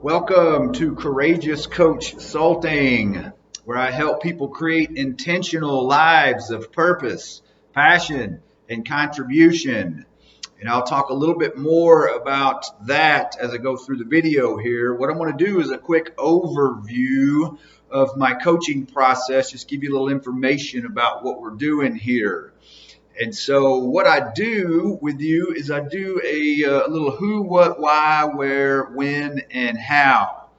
Welcome to Courageous Coach Consulting, where I help people create intentional lives of purpose, passion, and contribution. And I'll talk a little bit more about that as I go through the video here. What I'm going to do is a quick overview of my coaching process, just give you a little information about what we're doing here. And so what I do with you is I do a little who, what, why, where, when, and how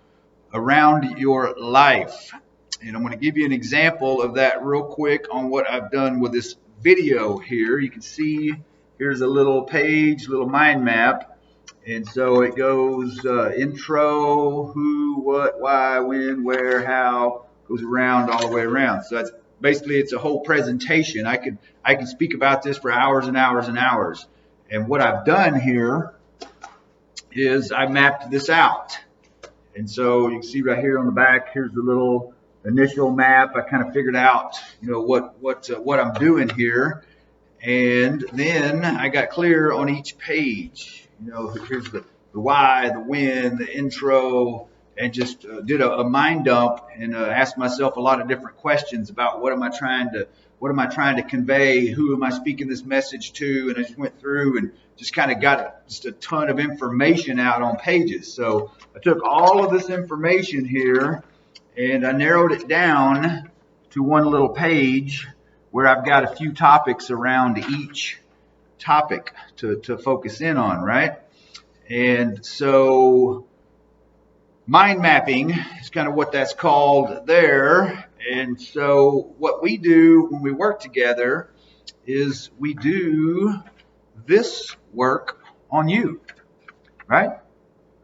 around your life. And I'm going to give you an example of that real quick on what I've done with this video here. You can see here's a little page, little mind map. And so it goes intro, who, what, why, when, where, how, goes around all the way around. So that's basically, it's a whole presentation. I can speak about this for hours and hours and hours. And what I've done here is I mapped this out. And so you can see right here on the back, here's the little initial map. I kind of figured out, what I'm doing here. And then I got clear on each page. Here's the why, the when, the intro, and just did a mind dump and asked myself a lot of different questions about what am I trying to convey, who am I speaking this message to, and I just went through and just kind of got just a ton of information out on pages. So I took all of this information here and I narrowed it down to one little page where I've got a few topics around each topic to focus in on, right? And so mind mapping is kind of what that's called there. And so what we do when we work together is we do this work on you, right?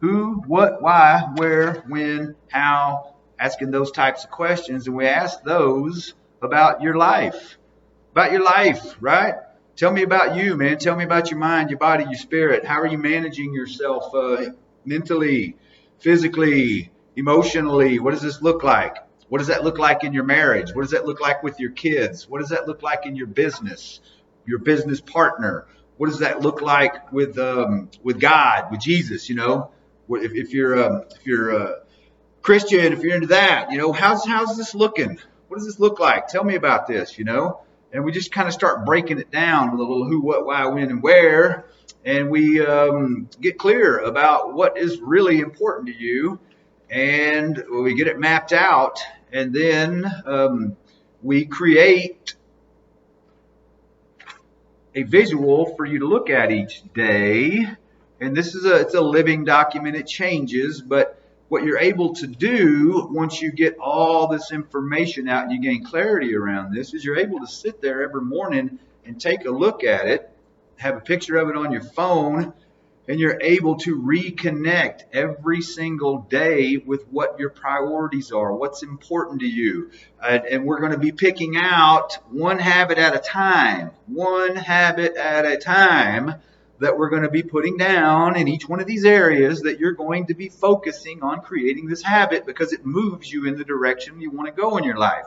Who, what, why, where, when, how, asking those types of questions. And we ask those about your life, right? Tell me about you, man. Tell me about your mind, your body, your spirit. How are you managing yourself mentally, physically, emotionally? What does this look like? What does that look like in your marriage? What does that look like with your kids? What does that look like in your business partner? What does that look like with God, with Jesus? If you're a Christian, if you're into that, how's this looking? What does this look like? Tell me about this, And we just kind of start breaking it down with a little who, what, why, when, and where. And we get clear about what is really important to you. And we get it mapped out. And then we create a visual for you to look at each day. And this is it's a living document. It changes. But what you're able to do once you get all this information out and you gain clarity around this is you're able to sit there every morning and take a look at it, have a picture of it on your phone, and you're able to reconnect every single day with what your priorities are, what's important to you. And we're going to be picking out one habit at a time, that we're going to be putting down in each one of these areas that you're going to be focusing on creating this habit because it moves you in the direction you want to go in your life.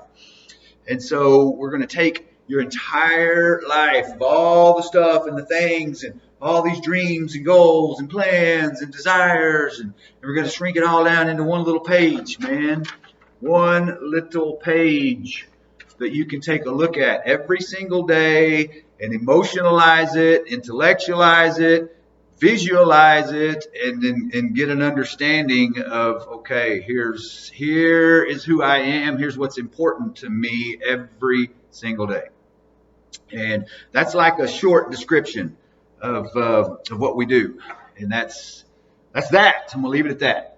And so we're going to take your entire life of all the stuff and the things and all these dreams and goals and plans and desires, and we're going to shrink it all down into one little page, man. One little page that you can take a look at every single day and emotionalize it, intellectualize it, visualize it, and get an understanding of, okay, here is who I am. Here's what's important to me every single day. And that's like a short description of what we do. And that's that. I'm going to leave it at that.